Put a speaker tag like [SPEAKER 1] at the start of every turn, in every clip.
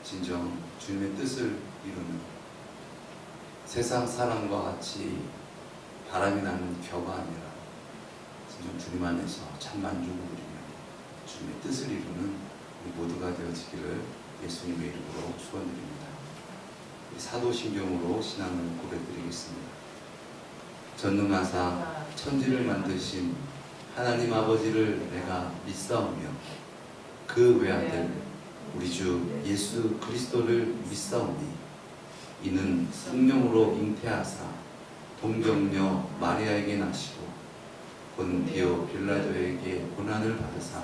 [SPEAKER 1] 진정 주님의 뜻을 이루는 세상 사람과 같이 바람이 나는 겨가 아니라 진정 주님 안에서 참 만족을 누리며 주님의 뜻을 이루는 우리 모두가 되어지기를 예수님의 이름으로 축원드립니다. 사도신경으로 신앙을 고백드리겠습니다. 전능하사 천지를 만드신 하나님 아버지를 내가 믿사오며 그 외아들 우리 주 예수 그리스도를 믿사오니 이는 성령으로 잉태하사 동정녀 마리아에게 나시고 본디오 빌라도에게 고난을 받으사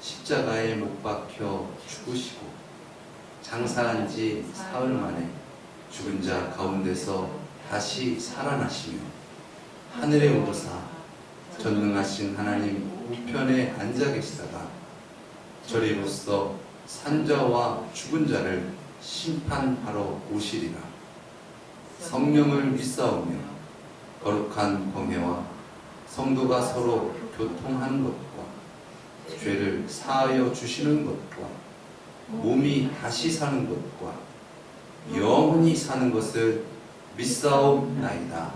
[SPEAKER 1] 십자가에 못 박혀 죽으시고 장사한 지 사흘 만에 죽은 자 가운데서 다시 살아나시며 하늘에 오르사 전능하신 하나님 우편에 앉아 계시다가 저리로서 산자와 죽은 자를 심판하러 오시리라. 성령을 믿사오며 거룩한 공회와 성도가 서로 교통하는 것과 죄를 사하여 주시는 것과 몸이 다시 사는 것과 영원히 사는 것을 믿사옵나이다.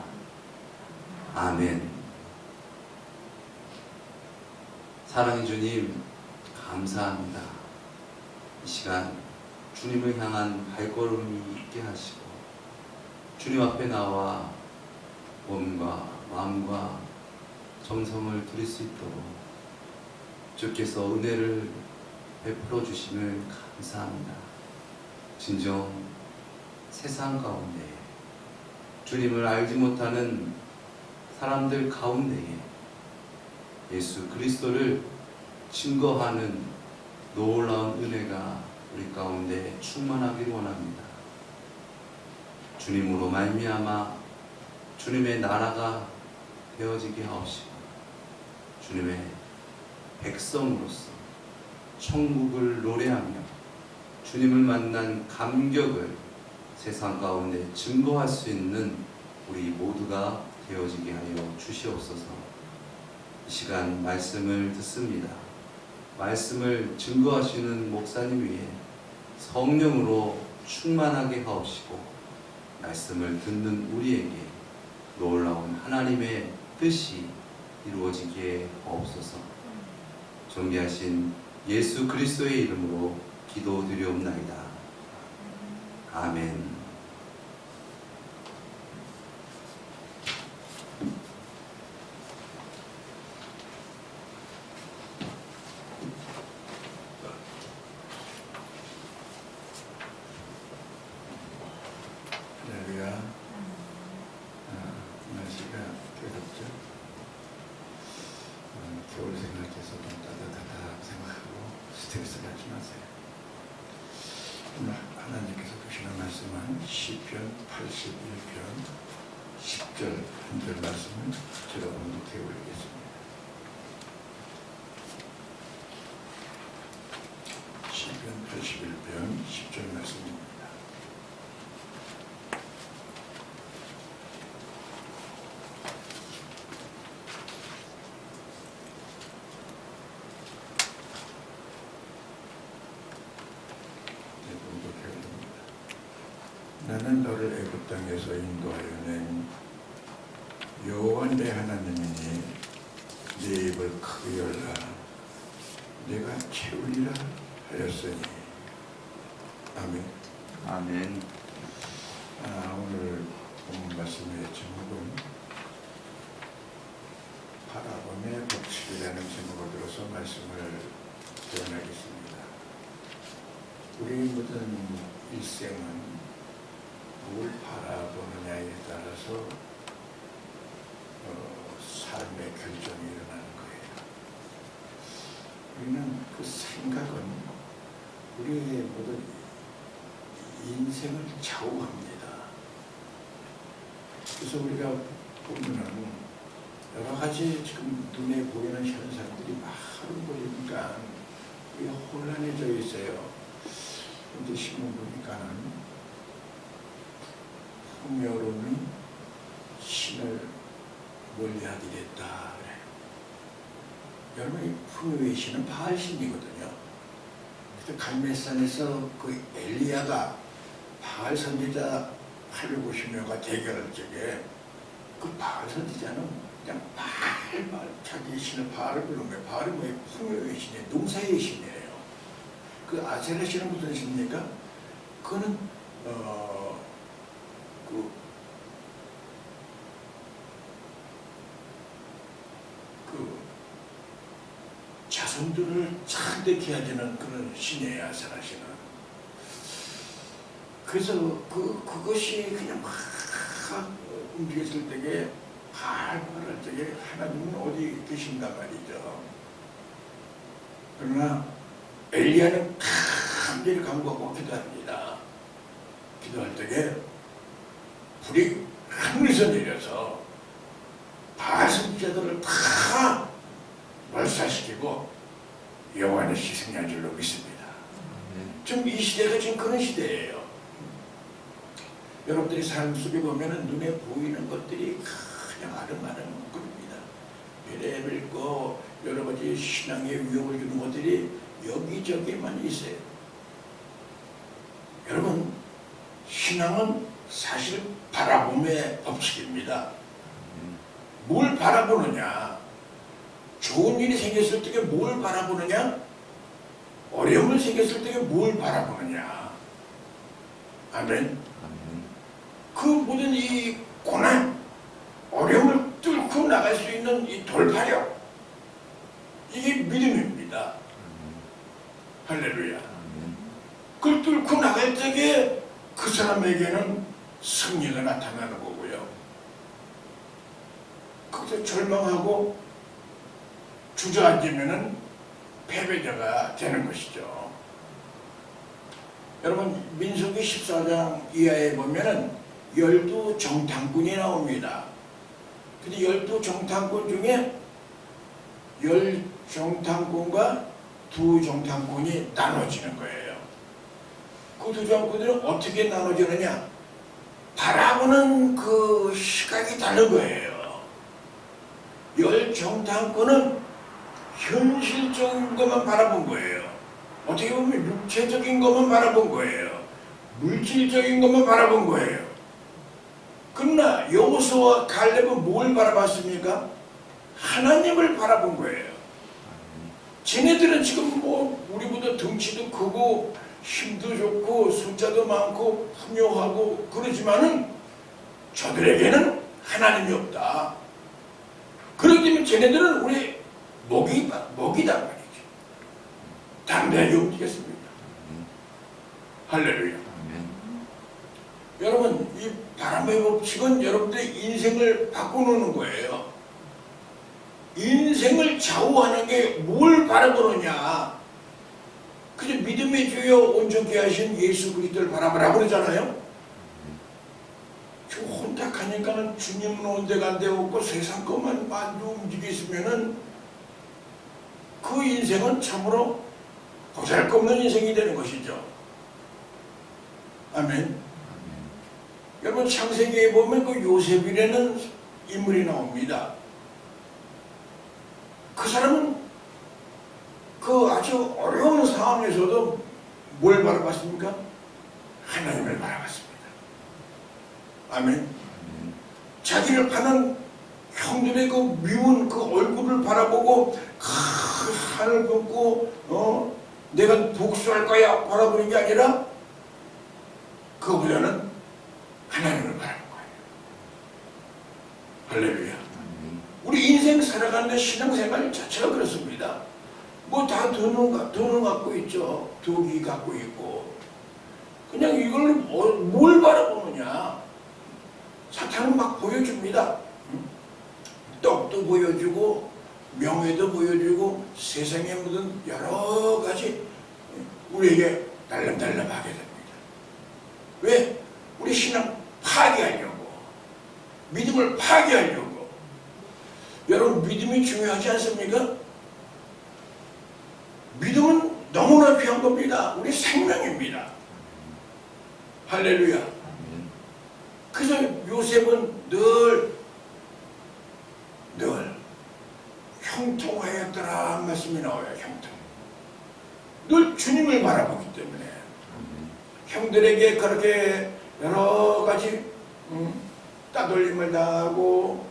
[SPEAKER 1] 아멘. 사랑의 주님, 감사합니다. 이 시간 주님을 향한 발걸음이 있게 하시고 주님 앞에 나와 몸과 마음과 정성을 드릴 수 있도록 주께서 은혜를 베풀어 주심을 감사합니다. 진정 세상 가운데 주님을 알지 못하는 사람들 가운데에 예수 그리스도를 증거하는 놀라운 은혜가 우리 가운데 충만하길 원합니다. 주님으로 말미암아 주님의 나라가 되어지게 하옵시고 주님의 백성으로서 천국을 노래하며 주님을 만난 감격을 세상 가운데 증거할 수 있는 우리 모두가 되어지게 하여 주시옵소서. 이 시간 말씀을 듣습니다. 말씀을 증거하시는 목사님 위에 성령으로 충만하게 하옵시고 말씀을 듣는 우리에게 놀라운 하나님의 뜻이 이루어지게 하옵소서. 존귀하신 예수 그리스도의 이름으로 기도드리옵나이다. 아멘.
[SPEAKER 2] 날씨가 괴롭죠. 겨울 생각해서 좀 따뜻하다 생각하고 스트레스 받지 마세요. 오늘 하나님께서 주시는 말씀은 시편 81편 10절 한 절 말씀을 제가 봉독해 올리겠습니다. 시편 81편 10절 말씀입니다. 나는 너를 애굽 땅에서 인도하여 낸 여호와 내 하나님이니 네 입을 크게 열라 내가 채우리라 하였으니. 아멘.
[SPEAKER 1] 아멘.
[SPEAKER 2] 오늘 본 말씀의 제목은 바라봄의 법칙이라는 제목을 들어서 말씀을 전하겠습니다. 우리 모든 일생은 뭘 바라보느냐에 따라서 삶의 결정이 일어나는 거예요. 우리는 그 생각은 우리의 모든 인생을 좌우합니다. 그래서 우리가 보면은 여러 가지 지금 눈에 보이는 현상들이 많이 보이니까 우리가 혼란해져 있어요. 근데 신문 보니까는 풍요로움이 신을 멀리하게 됐다. 여러분, 이 풍요의 신은 바알신이거든요. 그 갈멜산에서 그 엘리야가 바알 선지자 850명과 대결할 적에 그 바알 선지자는 그냥 바알 자기 신을 바알을 부른 거예요. 바알이 뭐예요? 풍요의 신이에요. 농사의 신이에요. 그 아세라 신은 무슨 신입니까? 그거는 자손들을 창대케 해주는 그런 신이에요. 아세라 신은. 그래서 그것이 그냥 막 움직였을 때에 발발할 적에 하나님은 어디 계신가 말이죠. 그러나 엘리야는 간절히 간구하고 기도합니다. 기도할 때에 불이 하늘에서 내려서 바알 선지자들을 다 몰살시키고 여호와는 희생한 줄로 믿습니다. 지금 이 시대가 지금 그런 시대예요. 여러분들이 삶 속에 보면은 눈에 보이는 것들이 그냥 아름아름 겁니다. 별의별 거 여러 가지 신앙에 위협을 주는 것들이 여기저기만 있어요. 여러분, 신앙은 사실 바라봄의 법칙입니다. 뭘 바라보느냐? 좋은 일이 생겼을 때 뭘 바라보느냐? 어려움을 생겼을 때 뭘 바라보느냐? 아멘. 그 모든 이 고난, 어려움을 뚫고 나갈 수 있는 이 돌파력, 이게 믿음입니다. 할렐루야. 그걸 뚫고 나갈 적에 그 사람에게는 승리가 나타나는 거고요. 거기서 절망하고 주저앉으면은 패배자가 되는 것이죠. 여러분, 민수기 14장 이하에 보면은 12정탐꾼이 나옵니다. 근데 12정탐꾼 중에 10정탐꾼과 2정탐꾼이 나눠지는 거예요. 그 2정탐꾼들은 어떻게 나눠지느냐? 바라보는 그 시각이 다른 거예요. 10정탐꾼은 현실적인 것만 바라본 거예요. 어떻게 보면 육체적인 것만 바라본 거예요. 물질적인 것만 바라본 거예요. 그러나 여호수아와 갈렙은 뭘 바라봤습니까? 하나님을 바라본 거예요. 쟤네들은 지금 뭐 우리보다 덩치도 크고 힘도 좋고 숫자도 많고 풍요하고 그러지만은 저들에게는 하나님이 없다. 그렇기 때문에 쟤네들은 우리 먹이단 말이죠. 담대하게 움직였습니다. 할렐루야. 여러분, 이 바람의 법칙은 여러분들의 인생을 바꿔놓는 거예요. 인생을 좌우하는 게 뭘 바라보느냐? 그저 믿음의 주여 온전케 하신 예수 그리스도를 바라보라 그러잖아요. 저 혼자 가니까는 주님은 온데간데 없고 세상 것만 만주 움직이시면은 그 인생은 참으로 보잘것없는 인생이 되는 것이죠. 아멘. 여러분, 창세기에 보면 그 요셉이라는 인물이 나옵니다. 그 사람은 그 아주 어려운 상황에서도 뭘 바라봤습니까? 하나님을 바라봤습니다. 아멘. 자기를 파는 형들의 그 미운 그 얼굴을 바라보고 하늘 긋고 내가 복수할 거야 바라보는 게 아니라 그보다는 하나님을 바라본 거예요. 할렐루야. 우리 인생 살아가는 신앙생활 자체가 그렇습니다. 뭐 다 돈을 갖고 있죠. 덕이 갖고 있고. 그냥 이걸 뭘 바라보느냐. 사탄은 막 보여줍니다. 떡도 보여주고 명예도 보여주고 세상에 묻은 여러 가지 우리에게 달람달람하게 됩니다. 왜? 우리 신앙 파괴하려고, 믿음을 파괴하려고. 여러분, 믿음이 중요하지 않습니까? 믿음은 너무나 귀한 겁니다. 우리 생명입니다. 할렐루야. 그래서 요셉은 늘 형통하였더라 말씀이 나와요. 형통. 늘 주님을 바라보기 때문에 형들에게 그렇게 여러 가지 따돌림을 당하고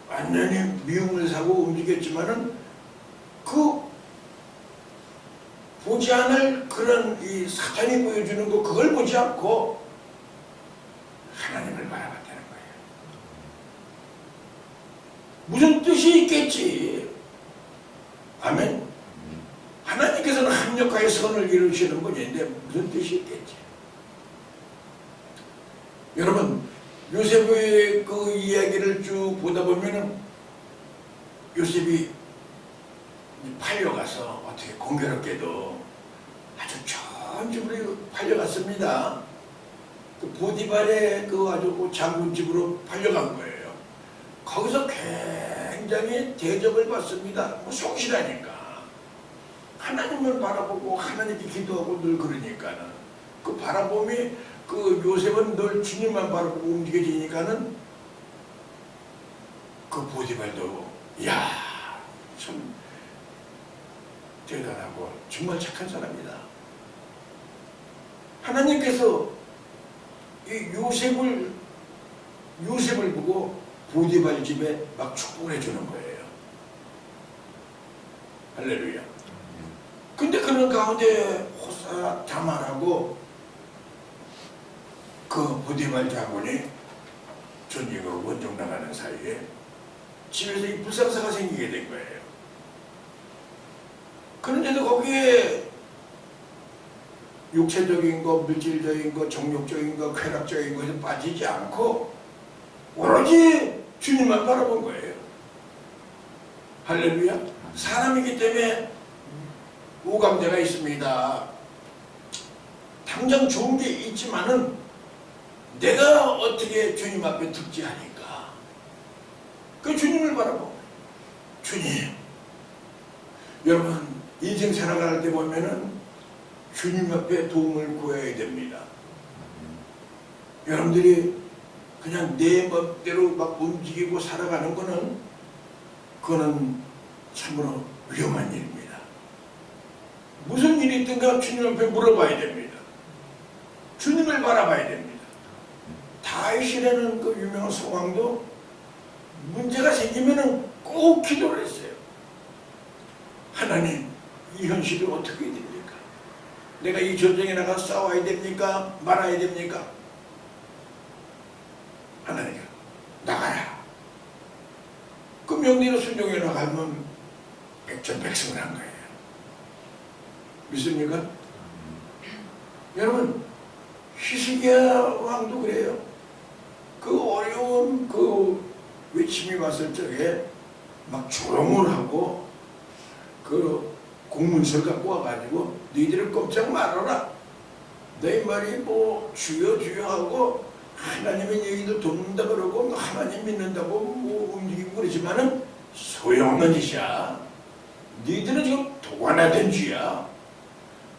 [SPEAKER 2] 완전히 미움을 사고 움직였지만은 그 보지 않을 그런 이 사탄이 보여주는 거 그걸 보지 않고 하나님을 바라봤다는 거예요. 무슨 뜻이 있겠지. 아멘. 하나님께서는 합력하여 선을 이루시는 분인데 무슨 뜻이 있겠지. 여러분 요셉의 그 이야기를 쭉 보다 보면은 요셉이 팔려가서 어떻게 공교롭게도 아주 좋은 집으로 팔려갔습니다. 그 보디발의 그 아주 장군집으로 팔려간 거예요. 거기서 굉장히 대접을 받습니다. 뭐 성실하니까. 하나님을 바라보고 하나님께 기도하고 늘 그러니까는 그 바라봄이 그 요셉은 늘 주님만 바라보고 움직여지니까는 그 보디발도 야 참 대단하고 정말 착한 사람이다. 하나님께서 이 요셉을 보고 보디발 집에 막 축복을 해주는 거예요. 할렐루야. 근데 그런 가운데 호사다말하고 그 보디발 장군이 전쟁으로 원정 나가는 사이에 집에서 이 불상사가 생기게 된 거예요. 그런데도 거기에 육체적인 거, 물질적인 거, 정욕적인 거, 쾌락적인 것에 빠지지 않고 오로지 주님만 바라본 거예요. 할렐루야. 사람이기 때문에 오감대가 있습니다. 당장 좋은 게 있지만은 내가 어떻게 주님 앞에 득지하니까 그 주님을 바라보고 주님. 여러분 인생 살아갈 때 보면은 주님 앞에 도움을 구해야 됩니다. 여러분들이 그냥 내 멋대로 막 움직이고 살아가는 거는 그거는 참으로 위험한 일입니다. 무슨 일이 있든가 주님 앞에 물어봐야 됩니다. 주님을 바라봐야 됩니다. 다윗이라는 그 유명한 성왕도 문제가 생기면은 꼭 기도를 했어요. 하나님, 이 현실이 어떻게 됩니까? 내가 이 전쟁에 나가 싸워야 됩니까? 말아야 됩니까? 하나님, 나가라. 그 명령을 순종해 나가면 백전백승을 한 거예요. 믿습니까? 여러분, 히스기야 왕도 그래요. 그 어려운 그 외침이 왔을 적에 막 조롱을 하고 그 공문서를 갖고 와가지고 너희들을 꼼짝 말아라. 너희 말이 뭐 주여 주여 하고 하나님의 얘기도 돕는다 그러고 하나님 믿는다고 뭐 움직이고 그러지만은 소용없는 짓이야. 너희들은 지금 도관화된 쥐야.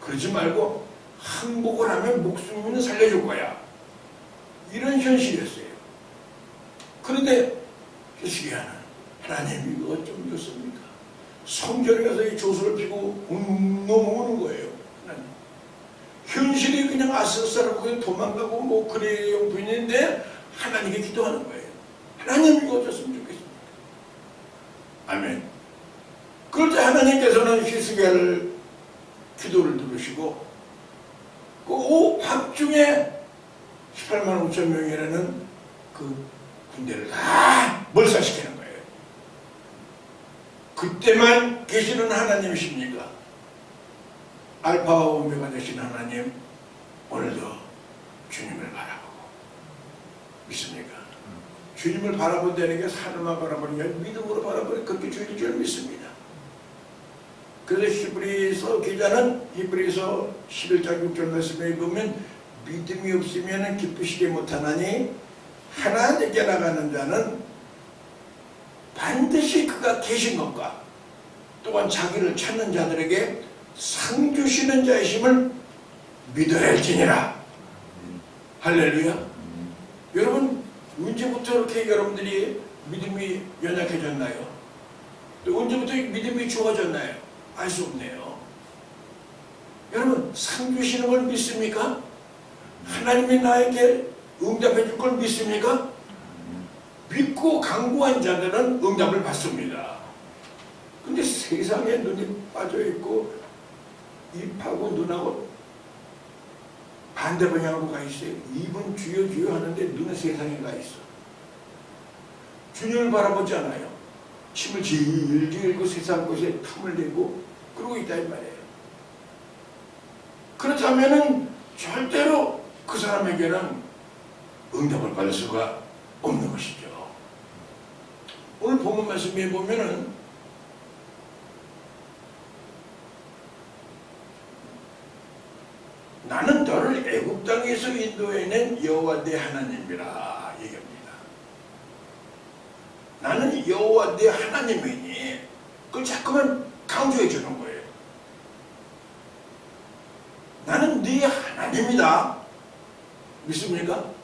[SPEAKER 2] 그러지 말고 항복을 하면 목숨은 살려줄 거야. 이런 현실이었어요. 그런데 히스기야는 하나님 이거 좀 좋습니까? 성전에 가서 이 조소를 피고 넘어오는 거예요. 하나님. 현실이 그냥 아슬아슬하고 그냥 도망가고 뭐 그래 용편인데 하나님께 기도하는 거예요. 하나님 이거 어쩌으면 좋겠습니까? 아멘. 그럴 때 하나님께서는 히스기야를 기도를 들으시고 그 밤중에 18만 5천 명이라는 그 군대를 다 몰살시키는 거예요. 그때만 계시는 하나님이십니까? 알파와 오메가 되신 하나님, 오늘도 주님을 바라보고 믿습니까? 주님을 바라본다는 게 사람만 바라보는 게 아니라 믿음으로 바라보는 그렇게 주일 줄 믿습니다. 그래서 히브리서 기자는 히브리서 11장 6절 말씀에 보면 믿음이 없으면 기쁘시게 못하나니 하나님께 나가는 자는 반드시 그가 계신 것과 또한 자기를 찾는 자들에게 상 주시는 자이심을 믿어야 할지니라. 할렐루야. 여러분 언제부터 이렇게 여러분들이 믿음이 연약해졌나요? 또 언제부터 믿음이 좋아졌나요? 알 수 없네요. 여러분 상 주시는 걸 믿습니까? 하나님이 나에게 응답해 줄 걸 믿습니까? 믿고 강구한 자들은 응답을 받습니다. 근데 세상에 눈이 빠져 있고 입하고 눈하고 반대 방향으로 가 있어요. 입은 주여 주여 하는데 눈은 세상에 가 있어. 주님을 바라보지 않아요. 침을 질질 흘고 세상 것에 틈을 내고 그러고 있다 이 말이에요. 그렇다면은 절대로 그 사람에게는 응답을 받을 수가 없는 것이죠. 오늘 본문 말씀에 보면은 나는 너를 애굽 땅에서 인도해낸 여호와 네 하나님이라 얘기합니다. 나는 여호와 네 하나님이니 그걸 자꾸만 강조해 주는 거예요. 나는 네 하나님이다. 믿습니까?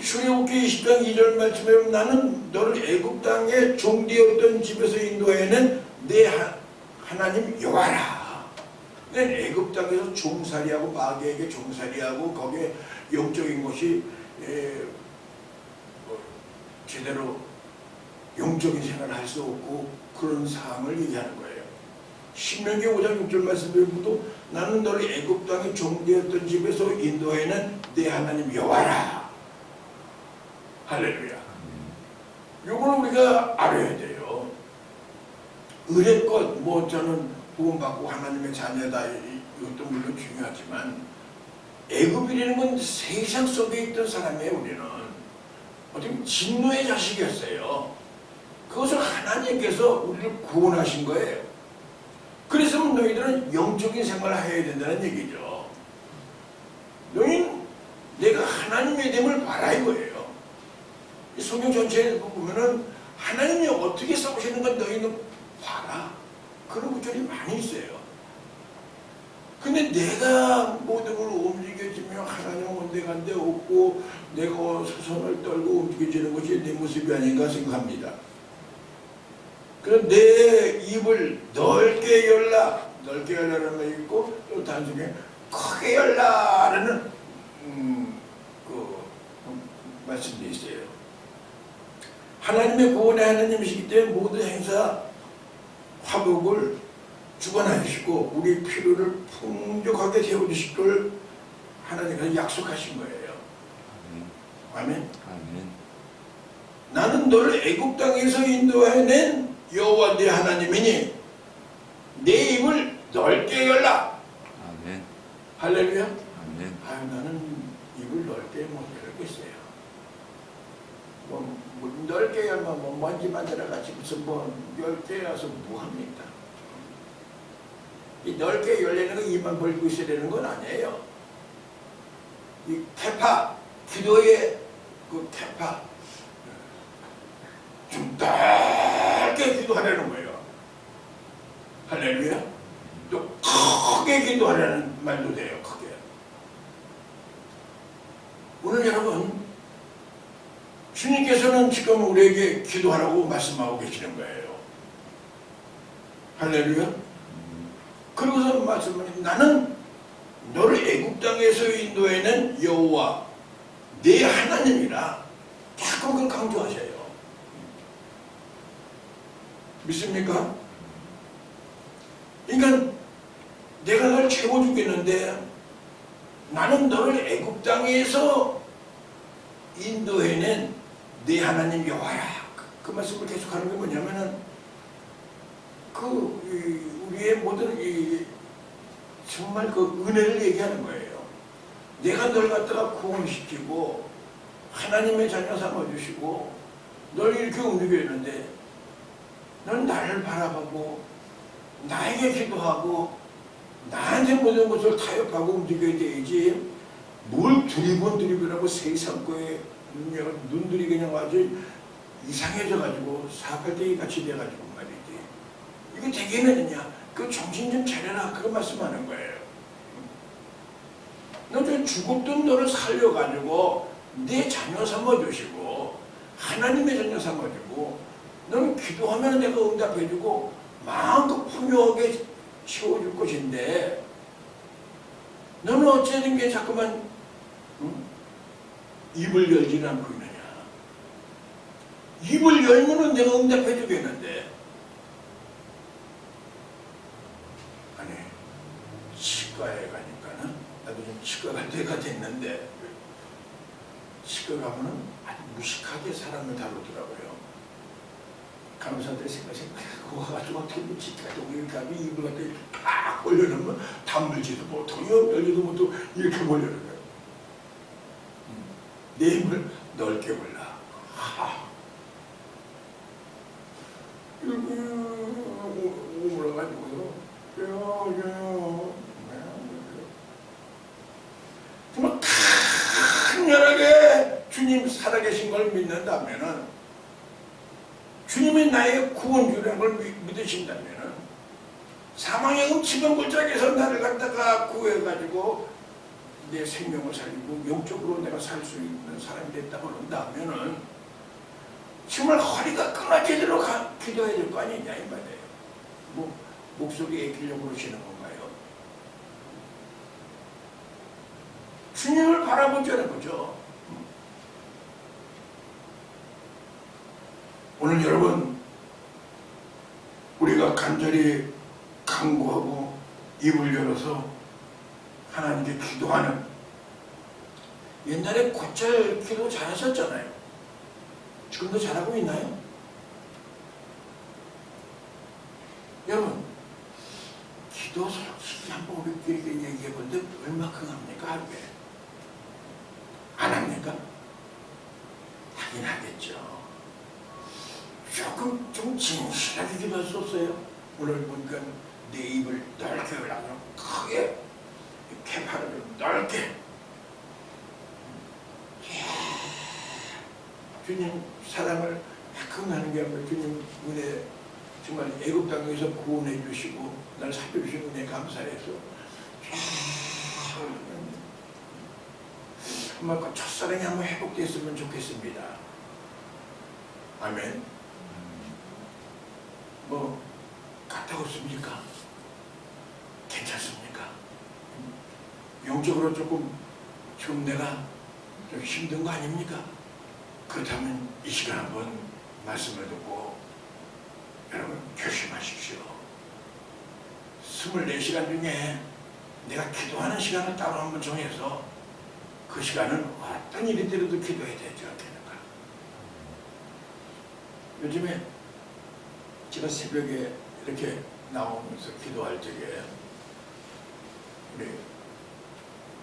[SPEAKER 2] 출애굽기 20장 2절 말씀에 보면 나는 너를 애굽 땅에 종되었던 집에서 인도해낸 네 하나님 여호와라. 애굽 땅에서 종살이하고 마귀에게 종살이하고 거기에 영적인 것이 제대로 영적인 생활을 할 수 없고 그런 상황을 얘기하는 거예요. 신명기 5장 6절 말씀에 보도 나는 너를 애굽 땅에 종되었던 집에서 인도해낸 네 하나님 여호와라. 할렐루야. 요거는 우리가 알아야 돼요. 의례껏 뭐 저는 구원받고 하나님의 자녀다 이것도 물론 중요하지만 애굽이라는 건 세상 속에 있던 사람이에요. 우리는 어떻게 진노의 자식이었어요. 그것을 하나님께서 우리를 구원하신 거예요. 그래서 너희들은 영적인 생활을 해야 된다는 얘기죠. 너희는 내가 하나님의 됨을 봐라 이거예요. 이 성경 전체에 보면은 하나님이 어떻게 싸우시는 건 너희는 봐라. 그런 구절이 많이 있어요. 근데 내가 모든 걸 움직여지며 하나님 온데간데 없고 내가 손을 떨고 움직여지는 것이 내 모습이 아닌가 생각합니다. 그럼 내 입을 넓게 열라. 넓게 열라는 거 있고 또 단순히 크게 열라라는 말씀도 있어요. 하나님의 구원의 하나님이시기 때문에 모든 행사 화복을 주관하시고 우리 필요를 풍족하게 채워주실 걸 하나님께서 약속하신 거예요. 아멘.
[SPEAKER 1] 아멘.
[SPEAKER 2] 나는 너를 애굽 땅에서 인도해낸 여호와 네 하나님이니 내 입을 넓게 열라.
[SPEAKER 1] 아멘.
[SPEAKER 2] 할렐루야.
[SPEAKER 1] 아멘.
[SPEAKER 2] 아유 나는 입을 넓게 못 열고 있어요. 뭐 넓게 열면 뭐 먼지 만들어가지고 무슨 뭐 10개 열어서 뭐합니까? 이 넓게 열리는 거 입만 벌고 있어야 되는 건 아니에요. 이 캐파, 기도의 그 캐파 좀 넓게 기도하라는 거예요. 할렐루야. 또 크게 기도하라는 말도 돼요. 크게. 오늘 여러분 주님께서는 지금 우리에게 기도하라고 말씀하고 계시는 거예요. 할렐루야. 그러고서 말씀하니 나는 너를 애굽 땅에서 인도해낸 여호와 네 하나님이라 자꾸 그걸 강조하셔요. 믿습니까? 그러니까 내가 널 채워주겠는데 나는 너를 애굽 땅에서 인도해낸 네 하나님 여호와야. 그 말씀을 계속하는 게 뭐냐면은 우리의 모든 정말 그 은혜를 얘기하는 거예요. 내가 널 갖다가 구원시키고 하나님의 자녀 삼아주시고 널 이렇게 움직였는데 넌 나를 바라보고 나에게 기도하고 나한테 모든 것을 타협하고 움직여야 되지 뭘 두리번두리번하고 세상 거에 눈들이 그냥 아주 이상해져가지고 사팔대기 같이 돼가지고 말이지. 이게 되겠느냐? 그 정신 좀 차려라. 그거 말씀하는 거예요. 너 저 죽었던 너를 살려가지고 내 자녀 삼아주시고 하나님의 자녀 삼아주고 너는 기도하면 내가 응답해주고 마음껏 풍요하게 채워줄 것인데 너는 어찌된 게 자꾸만 응? 입을 열지는 않고 있느냐. 입을 열면은 내가 응답해 주겠는데. 아니, 치과에 가니까는 나도 좀 치과 갈 때가 됐는데 치과 가면은 아주 무식하게 사람을 다루더라고요. 간호사들이 생각해 그거 가지고 어떻게 치과 또 이렇게 하면 입을 갖다 이렇게 팍 올려놓으면 다물지도 못하고 열지도 못하고 이렇게 몰려는 거예요. 내 힘을 넓게 몰라. 이렇게 오므려가지고서 정말 강렬하게 주님 살아계신 걸 믿는다면은, 주님이 나의 구원주라는 걸 믿으신다면은, 사망의 음침한 골짜기에서 나를 갖다가 구해가지고 내 생명을 살리고 영적으로 내가 살 수 있는 사람이 됐다고 한다면은 정말 허리가 끊어지도록 기도해야 될 거 아니냐 이 말이에요. 뭐 목소리에 애기려고 그러시는 건가요? 주님을 바라보자는 거죠. 오늘 여러분, 우리가 간절히 간구하고 입을 열어서 하나님께 기도하는, 옛날에 곧잘 기도 잘하셨잖아요. 지금도 잘하고 있나요? 여러분, 기도 솔직히 한번 우리끼리 얘기해 본데 얼마큼 합니까? 하루에? 안 합니까? 하긴 하겠죠. 조금 좀 진실하게 기도할 수 없어요? 오늘 보니까 내 입을 넓게 열라고 크게 개파를 넓게 주님 사랑을 핵흥하는 게 아니라 주님 은혜, 정말 애굽 땅에서 구원해 주시고 날 살려주신 은혜 감사해서 정말 그 첫사랑이 한번 회복됐으면 좋겠습니다. 아멘. 뭐 가타없습니까? 괜찮습니까? 영적으로 조금 지금 내가 좀 힘든 거 아닙니까? 그렇다면 이 시간 한번 말씀을 듣고 여러분 결심하십시오. 24시간 중에 내가 기도하는 시간을 따로 한번 정해서 그 시간은 어떤 일이 들어도 기도해야 되지 않겠는가. 요즘에 제가 새벽에 이렇게 나오면서 기도할 적에 우리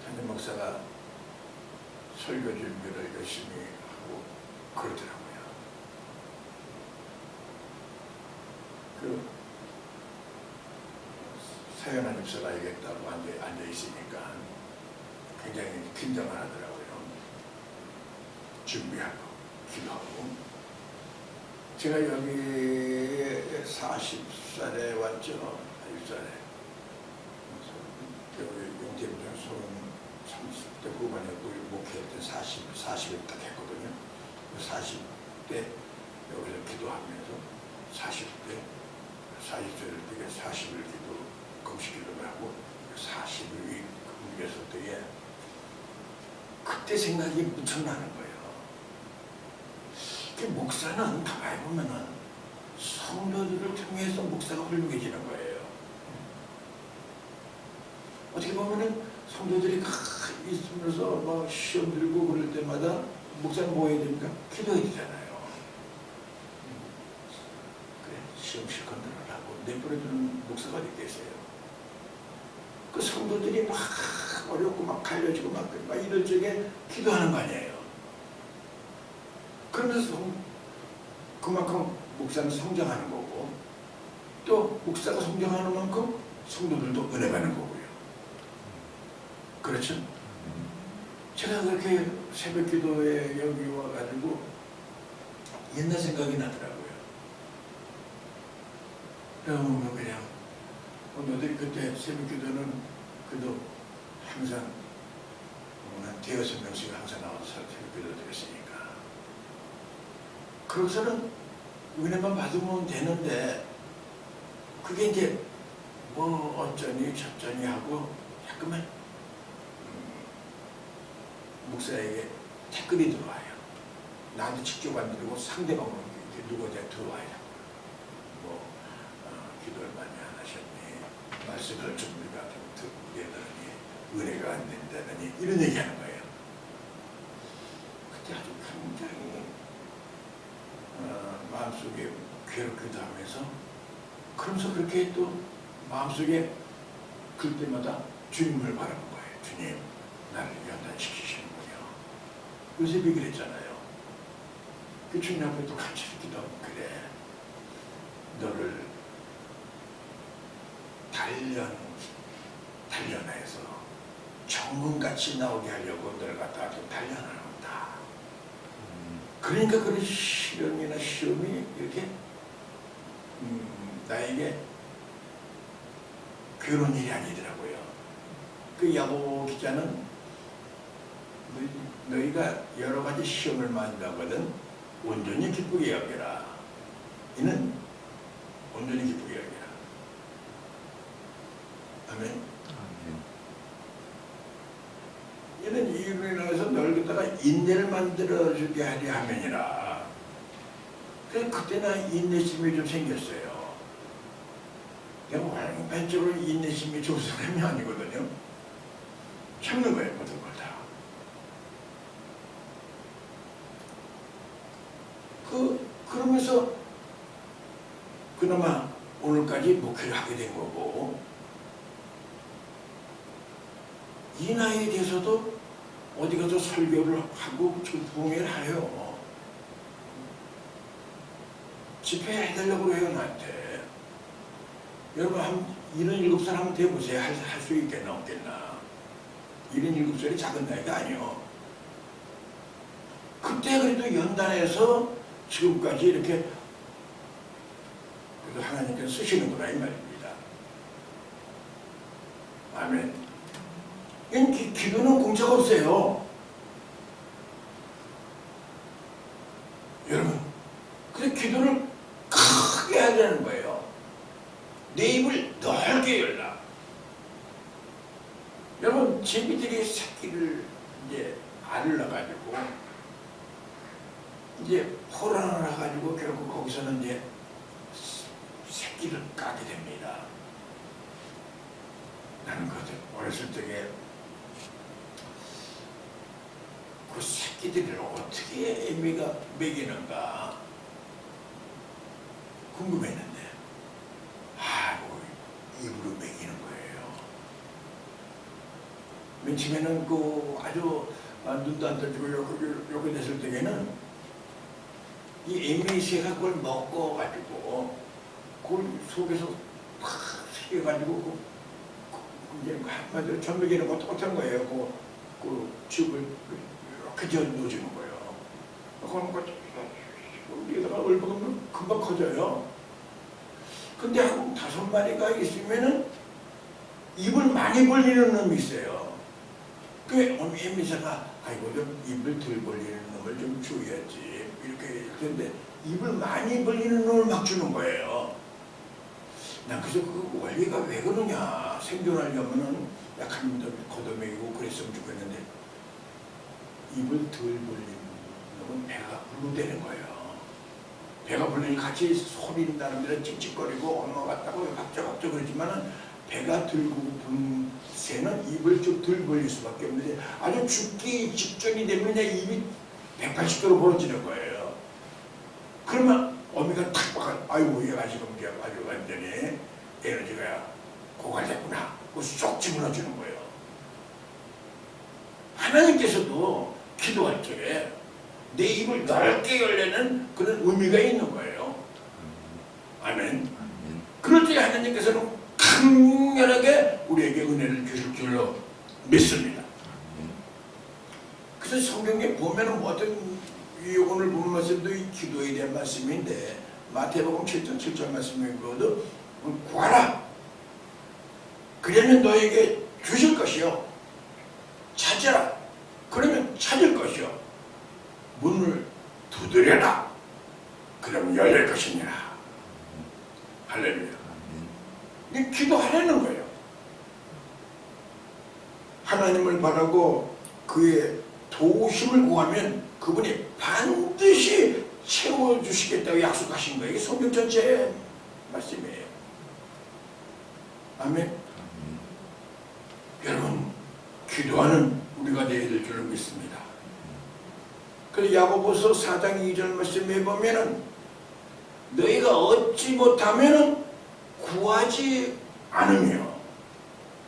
[SPEAKER 2] 선임 목사가 설교 준비를 열심히 하고 그러더라고요. 그 서연한 집사가 알겠다고 앉아 있으니까 굉장히 긴장을 하더라고요. 준비하고 기도하고. 제가 여기 40살에 왔죠. 40살에. 여기 용태부장 소음 30대 후반에 목회할 때 40을 딱 했거든요. 40대 여기서 기도하면서 40세를 되게 40일 기도, 금식 기도를 하고 40일 금식했을 때에 그때 생각이 무척 나는 거예요. 그 목사는 가만히 보면은 성도들을 통해서 목사가 훌륭해지는 거예요. 어떻게 보면은 성도들이 있으면서 막 시험 들고 그럴 때마다 목사는 뭐 해야 됩니까? 기도해야 되잖아요. 그래, 시험 실컷 들어라고 내버려두는 목사가 어디 계세요? 그 성도들이 막 어렵고 막 갈려지고 막 이럴 적에 기도하는 거 아니에요. 그러면서 그만큼 목사는 성장하는 거고 또 목사가 성장하는 만큼 성도들도 은혜 받는 거고요. 그렇죠? 제가 그렇게 새벽 기도에 여기 와가지고 옛날 생각이 나더라고요. 그냥 너희들이 그때 새벽 기도는 그래도 항상 한 대여섯 명씩 항상 나와서 새벽 기도 드렸으니까 그것은 은혜만 받으면 되는데 그게 이제 뭐 어쩌니 저쩌니 하고 자꾸만 목사에게 댓글이 들어와요. 나한테 직접 안 들어오고 상대방으로 누구한테 들어와요. 뭐 기도를 많이 안 하셨니? 말씀을 좀 우리가 듣게 되더니 은혜가 안 된다더니 이런 얘기하는 거예요. 그때 아주 굉장히 마음속에 괴롭기도 하면서 그러면서 그렇게 또 마음속에 글 때마다 주님을 바라본 거예요. 주님, 나를 연단시키시는군요. 요셉이 그랬잖아요. 그 주님 앞에 또 같이 기도하면 그래. 너를 단련해서 정금같이 나오게 하려고 너를 갖다가 좀 단련하는다. 그러니까 그런 시련이나 시험이 이렇게 나에게 괴로운 일이 아니더라고요. 그 야고 기자는 너희가 여러 가지 시험을 만나거든 온전히 기쁘게 여겨라. 이는 온전히 기쁘게 여겨라. 아멘. 이는 이유로 인해서 너를 갖다가 인내를 만들어주게 하려 함이니라. 그래서 그때는 인내심이 좀 생겼어요. 그냥 완판적으로 인내심이 좋은 사람이 아니거든요. 참는 거예요, 모든 걸 다. 그러면서 그나마 오늘까지 목회를 하게 된 거고, 이 나이에 대해서도 어디 가서 설교를 하고 부흥회를 해요. 집회 해달라고 해요, 나한테. 여러분, 한 77살 한번 돼보세요. 할 수 있겠나, 없겠나. 77살이 작은 나이가 아니요. 그때 그래도 연단해서 지금까지 이렇게 그래도 하나님께서 쓰시는구나, 이 말입니다. 아멘. 기도는 공짜가 없어요. 여러분, 그래서 기도를 크게 하자는 거예요. 내 입을 넓게 열라. 여러분, 제비들이 새끼를 이제 알을 낳아가지고 이제 포란을 해가지고 결국 거기서는 이제 새끼를 까게 됩니다. 나는 그때 어렸을 적에 그 새끼들을 어떻게 애미가 먹이는가 궁금했는데, 아이고, 입으로 먹이는 거예요. 맨 처음에는 그 아주 눈도 안 떠지고 요렇게 됐을 때에는 이 애미 새가 그걸 먹어가지고 그걸 속에서 팍 새겨가지고 이제 한마디로 전먹이는 거 똑같은 거예요. 그 즙을 이렇게 저 넣어주는 거예요. 그런 거 여기다가 얼버가면 금방 커져요. 근데 한 5마리가 있으면은 입을 많이 벌리는 놈이 있어요. 그 애미새가 아이고 좀 입을 덜 벌리는 놈을 좀 줘야지 이렇게 했는데 입을 많이 벌리는 놈을 막 주는 거예요. 난 그래서 그 원리가 왜 그러냐, 생존하려면은 약한 놈들 걷어먹이고 그랬으면 좋겠는데 입을 덜 벌리는 놈은 배가 불르되는 거예요. 배가 불르니 같이 소리 나는 데는 찝찝거리고 엄마 같다고 갑작갑작 그러지만은 배가 들고 고픈 새는 입을 좀 덜 벌릴 수밖에 없는데 아주 죽기 직전이 되면 그냥 입이 180도로 벌어지는 거예요. 그러면 어미가 탁 박아, 아이고 얘가 지금 아주 완전히 에너지가 고갈됐구나. 그거 쏙 집어넣어주는 거예요. 하나님께서도 기도할 적에 내 입을 넓게 열려는 그런 의미가 있는 거예요. 아멘. 그럴 때 하나님께서는 강렬하게 우리에게 은혜를 주실 줄로 믿습니다. 그래서 성경에 보면은 어떤 오늘 본 말씀도 이 기도에 대한 말씀인데 마태복음 7장 7절 말씀이거든. 구하라. 그러면 너에게 주실 것이요. 찾으라. 그러면 찾을 것이요. 문을 두드려라. 그럼 열릴 것이니라. 할렐루야. 이 기도하라는 거예요. 하나님을 바라고 그의 도심을 구하면 그분이 반드시 채워주시겠다고 약속하신 거예요. 이게 성경 전체의 말씀이에요. 아멘. 여러분, 기도하는 우리가 되어야 될 줄 믿습니다. 그래서 야고보서 4장 2절 말씀에 보면은 너희가 얻지 못하면은 구하지 않으며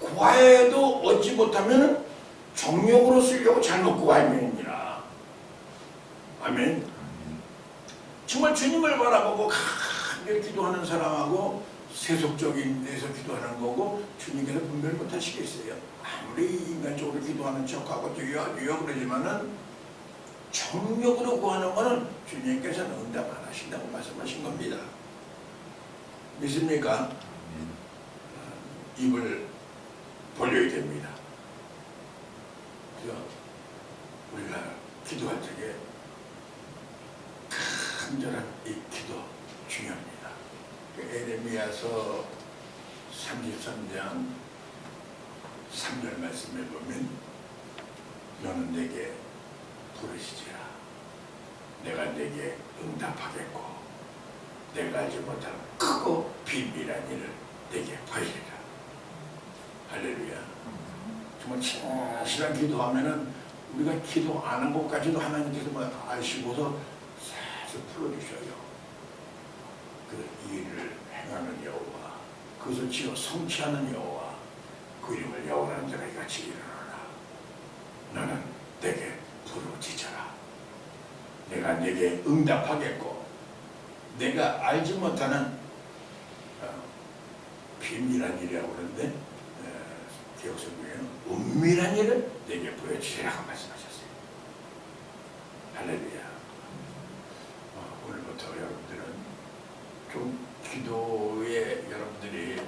[SPEAKER 2] 구하여도 얻지 못하면은 정욕으로 쓰려고 잘못 구하면이라. 아멘. 정말 주님을 바라보고 간절히 기도하는 사람하고 세속적인 데서 기도하는 거고 주님께서 분별 못 하시겠어요. 아무리 인간적으로 기도하는 척하고 주여 그러지만은 정욕으로 구하는 거는 주님께서는 응답 안 하신다고 말씀하신 겁니다. 믿습니까? 입을 벌려야 됩니다. 그래서 우리가 기도할 적에 간절한 이 기도 중요합니다. 에레미야서 33장 3절 말씀에 보면 너는 내게 부르시지라 내가 내게 응답하겠고 내가 알지 못한 크고 비밀한 일을 내게 보이리라. 할렐루야. 정말 진실한 기도하면은 우리가 기도 안 한 것까지도 하나님께서 아시고서 사실 풀어주셔요. 그 일을 행하는 여호와 그것을 지어 성취하는 여호와 그 이름을 여호라는 자가 이같이 일어나라. 너는 내게 부르짖어라. 내가 내게 응답하겠고 내가 알지 못하는 비밀한 일이라고 그러는데 기억성경에는 은밀한 일을 내게 보여주시라고 말씀하셨어요. 할렐루야. 오늘부터 여러분들은 좀 기도에 여러분들이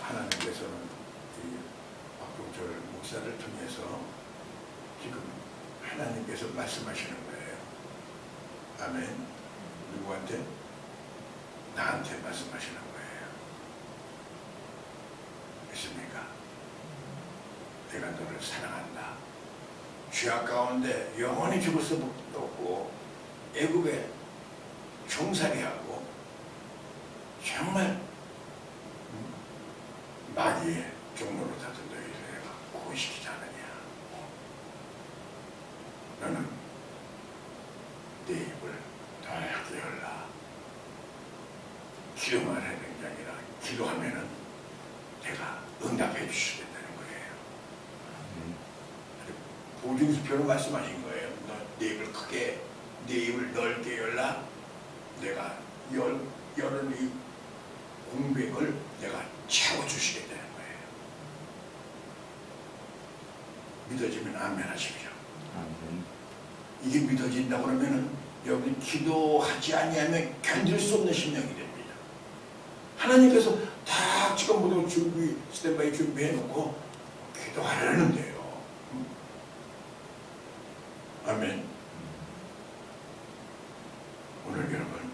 [SPEAKER 2] 하나님께서는 이 박종철 목사를 통해서 지금 하나님께서 말씀하시는 거예요. 아멘. 누구한테? 나한테 말씀하시는 거예요. 믿습니까? 내가 너를 사랑한다. 죄악 가운데 영원히 죽을 수 없고 애굽에 종살이하고 정말 마귀의 종로로 다든 너희를 내가 구원시키지 않느냐. 너는 내 입을 넓게 열라. 기도만 하는 게 아니라 기도하면은 내가 응답해 주시겠다는 거예요. 보증수표로 말씀하신 거예요. 너 내 입을 크게, 내 입을 넓게 열라. 내가 열은 이 공백을 내가 채워주시겠다는 거예요. 믿어지면 아멘 하십시오. 이게 믿어진다 그러면은 여러분 기도하지 아니하면 견딜 수 없는 심령이 됩니다. 하나님께서 다 지금 모든 준비 스탠바이 준비해놓고 기도하려는데요. 아멘. 오늘 여러분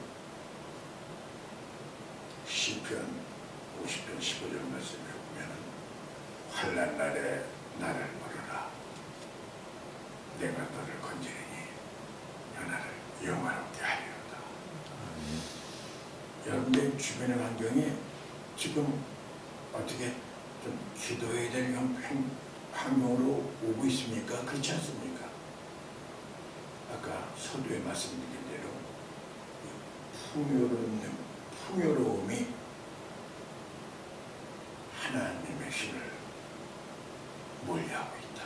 [SPEAKER 2] 시편 50편 15절 말씀에 보면 환난 날에 나를 부르라. 내가 너를 건지리니 나를 영화롭게 하리로다. 여러분의 주변의 환경이 지금 어떻게 좀 기도해야 될 환경으로 오고 있습니까? 그렇지 않습니까? 아까 서두에 말씀드린 대로 풍요로움이 하나님의 신을 몰려하고 있다.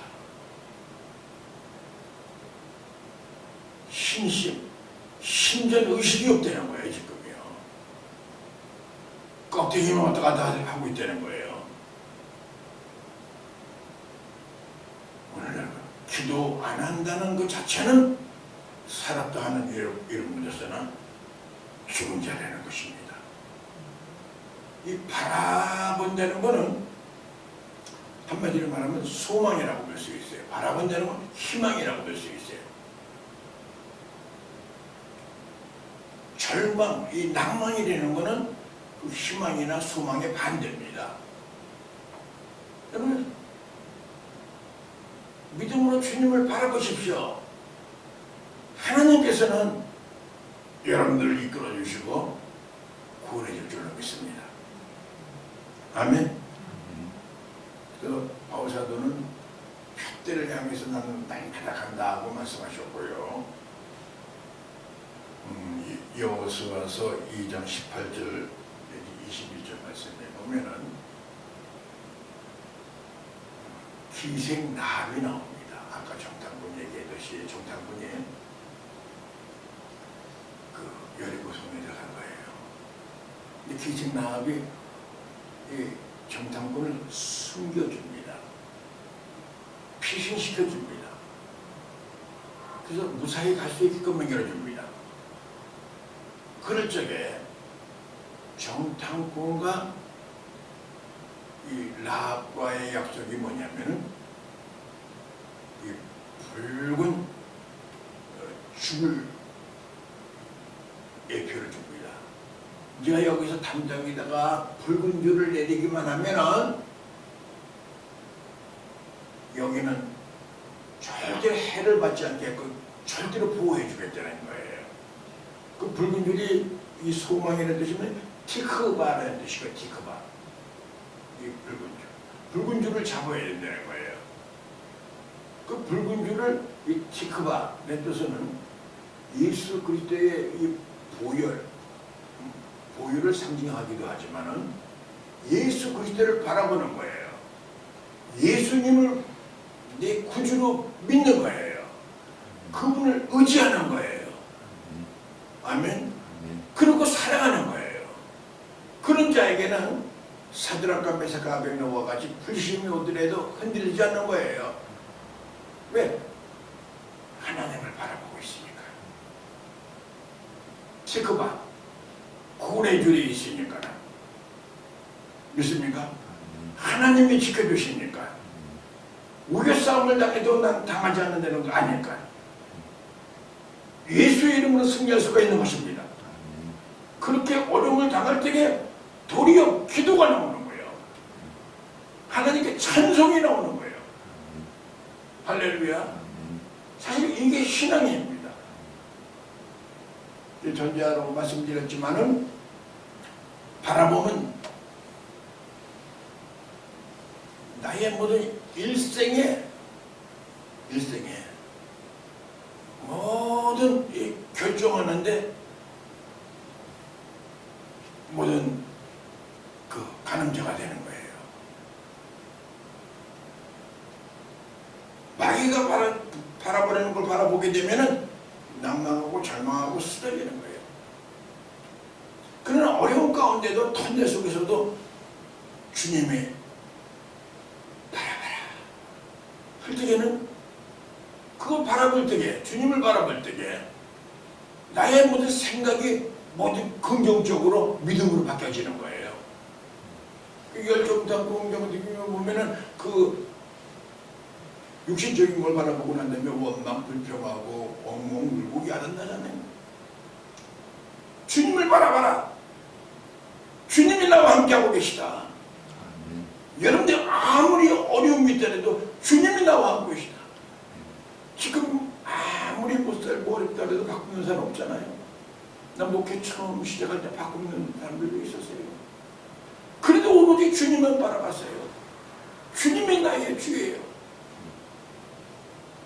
[SPEAKER 2] 신전 의식이 없다는 거예요. 지금요. 껍데기만 왔다 갔다 하고 있다는 거예요. 오늘 기도 안 한다는 것 자체는 살았다 하는 이름으로서는 죽은 자라는 것입니다. 이 바라본다는 것은 한마디로 말하면 소망이라고 볼 수 있어요. 바라본다는 건 희망이라고 볼 수 있어요. 절망, 이 낭만이라는 것은 그 희망이나 소망의 반대입니다. 여러분, 믿음으로 주님을 바라보십시오. 하나님께서는 여러분들을 이끌어 주시고 구원해 줄 줄로 믿습니다. 아멘. 그 바울사도는 표대를 향해서 나는 나가간다 하고 말씀하셨고요. 여호수아서 2장 18절 21절 말씀에 보면은 기생나합이 나옵니다. 아까 정탐꾼 얘기했듯이 정탐꾼이 그 여리고 성에 들어간 거예요. 근데 기생나합이 이 정탐꾼을 숨겨줍니다. 피신시켜줍니다. 그래서 무사히 갈 수 있게끔 만들어줍니다. 그럴 적에 정탐꾼과 이 라합과의 약속이 뭐냐면은 이 붉은 죽을 예표를 줍니다. 네가 여기서 담장에다가 붉은 줄을 내리기만 하면은 여기는 절대로 해를 받지 않게끔 절대로 보호해 주겠다는 거예요. 그 붉은 줄이 이 소망이라는 뜻이면 티크바라는 뜻이고, 티크바. 이 붉은 줄. 붉은 줄을 잡아야 된다는 거예요. 그 붉은 줄을 이 티크바라는 뜻은 예수 그리스도의 이 보혈을 상징하기도 하지만은 예수 그리스도를 바라보는 거예요. 예수님을 내 구주로 믿는 거예요. 그분을 의지하는 거예요. 아멘. 그리고 사랑하는 거예요. 그런 자에게는 사드락과 메삭과 아벳느고와 같이 불신이 오더라도 흔들리지 않는 거예요. 왜? 하나님을 바라보고 있으니까. 체크바 구원의 줄이 있으니까. 믿습니까? 하나님이 지켜주시니까. 우겨싸움을 당해도 난 당하지 않는다는 거 아닐까. 예수의 이름으로 승리할 수가 있는 것입니다. 그렇게 어려움을 당할 때에 도리어 기도가 나오는 거예요. 하나님께 찬송이 나오는 거예요. 할렐루야. 사실 이게 신앙입니다. 전자로 말씀드렸지만은 바라보면 나의 모든 일생에 모든 결정하는데 모든 그 가늠자가 되는 거예요. 마귀가 바라보는 걸 바라보게 되면은 낭망하고 절망하고 쓰러지는 거예요. 그러나 어려운 가운데도 턴대 속에서도 주님의 바라봐라 할 때에는 그걸 바라볼 때에 주님을 바라볼 때에 나의 모든 생각이 모두 긍정적으로 믿음으로 바뀌어지는 거예요. 열정탐 긍정을 보면은 그 육신적인 걸 바라보고 난 다음에 원망, 불평하고 엉엉 울고 야단나잖아요. 주님을 바라봐라. 주님이 나와 함께하고 계시다. 여러분들 아무리 어려움이 있더라도 주님이 나와 함께 계시다. 지금 아무리 뭐 어렵다 해도 바꾸는 사람 없잖아요. 나 목회 처음 시작할 때 바꾸는 사람들도 있었어요. 그래도 오로지 주님만 바라봤어요. 주님이 나의 주예요.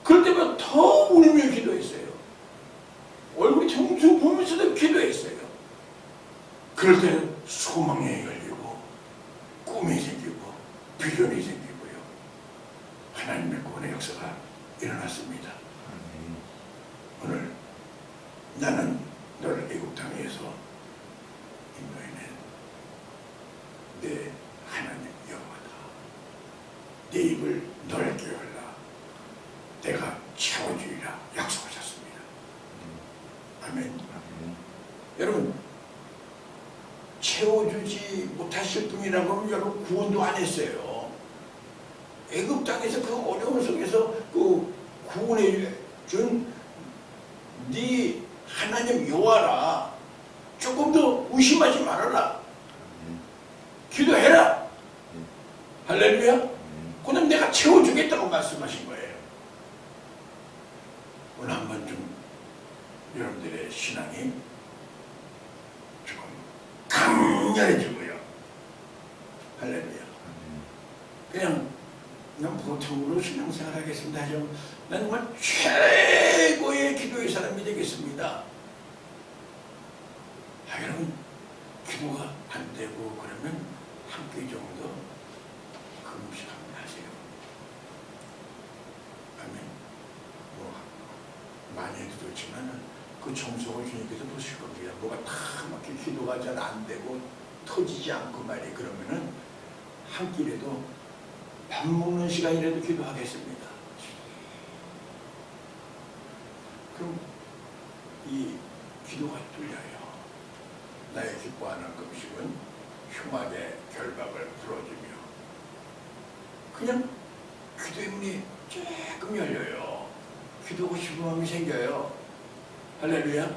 [SPEAKER 2] 그럴 때마다 더 울며 기도했어요. 얼굴이 퉁퉁 보면서도 기도했어요. 그럴 때는 소망이 열리고 꿈이 생기고 비전이 생기고요. 하나님의 구원의 역사가 일어났습니다. 오늘 나는 너를 애국 땅에서 인도해낸 내 하나님 여호와다. 내 입을 넓게 열라. 내가 채워주리라 약속하셨습니다. 아멘. 여러분 채워주지 못하실 분이라고 하면 여러분 구원도 안 했어요. 애굽 땅에서 그 어려움 속에서 그 구원해 준 네 하나님 여호와라. 조금 더 의심하지 말아라. 기도해라. 할렐루야. 그럼 내가 채워주겠다고 말씀하신 거예요. 여러분들의 신앙이 조금 강렬해지고요. 할렐루야. 그냥 보통으로 신앙생활 하겠습니다. 하죠. 난 정말 최고의 기도의 사람이 되겠습니다. 여러분, 기도가 안 되고 그러면 한 끼 정도 금식 한번 하세요. 아멘. 뭐 많이 해도 좋지만 그 정성을 주님께서 보실 겁니다. 뭐가 다 막히 기도가 잘 안 되고 터지지 않고 말이 그러면은 한 끼라도 밥 먹는 시간이라도 기도하겠습니다. 그럼 이 기도가 뚫려요. 나의 기뻐하는 금식은 흉악의 결박을 풀어주며 그냥 기도의 문이 조금 열려요. 기도하고 싶은 마음이 생겨요. 할렐루야.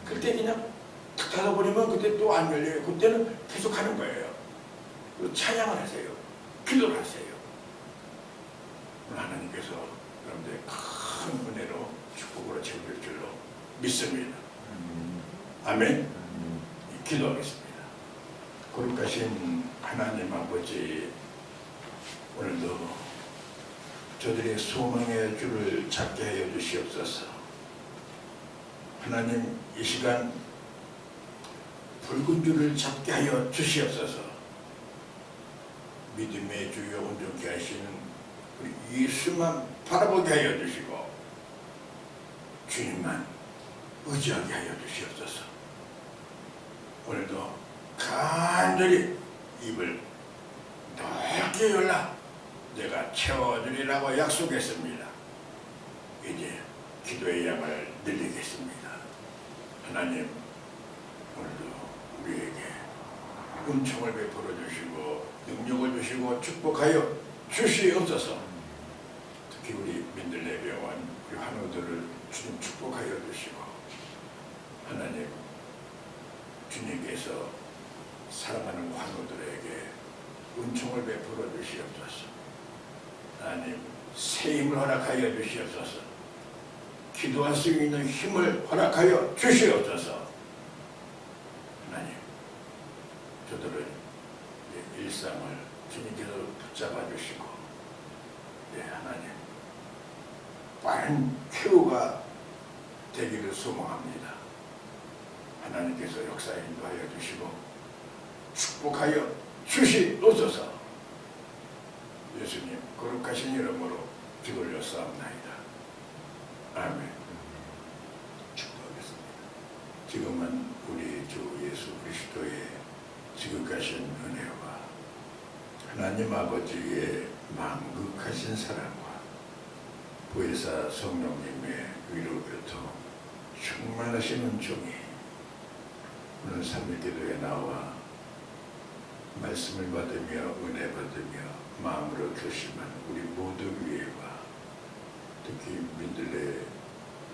[SPEAKER 2] 그때 그냥 탁 닫아버리면 그때 또 안 열려요. 그때는 계속 하는 거예요. 그리고 찬양을 하세요. 기도를 하세요. 하나님께서 여러분들의 큰 은혜로 축복으로 채워줄 줄로 믿습니다. 아멘. 기도하겠습니다. 거룩하신 하나님 아버지, 오늘도 저들의 소망의 줄을 찾게 하여 주시옵소서. 하나님, 이 시간 붉은 줄을 잡게 하여 주시옵소서. 믿음의 주여 온전케 하시는 우리 예수만 바라보게 하여 주시고 주님만 의지하게 하여 주시옵소서. 오늘도 간절히 입을 넓게 열라 내가 채워주리라고 약속했습니다. 이제 기도의 양을 늘리겠습니다. 하나님, 오늘도 우리에게 은총을 베풀어 주시고 능력을 주시고 축복하여 주시옵소서. 특히 우리 민들레 병원 우리 환우들을 주님 축복하여 주시고 하나님, 주님께서 사랑하는 환우들에게 은총을 베풀어 주시옵소서. 하나님, 새 힘을 허락하여 주시옵소서. 기도할 수 있는 힘을 허락하여 주시옵소서. 하나님, 저들의 일상을 주님께서 붙잡아 주시고 하나님, 빠른 큐가 되기를 소망합니다. 하나님께서 역사에 인도하여 주시고 축복하여 주시옵소서. 예수님 거룩하신 이름으로 기도를 여사옵나이다. 아멘. 축복하겠습니다. 지금은 우리 주 예수 그리스도의 지극하신 은혜와 하나님 아버지의 만극하신 사랑과 보혜사 성령님의 위로부터 충만하신 은총이 오늘 3일 기도에 나와 말씀을 받으며 은혜 받으며 마음으로 결심한 우리 모두 위에와 특히 민들레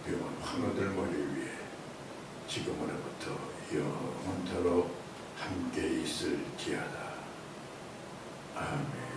[SPEAKER 2] 병원 환우들 머리 위에 지금으로부터 영원토록 함께 있을지어다. 아멘.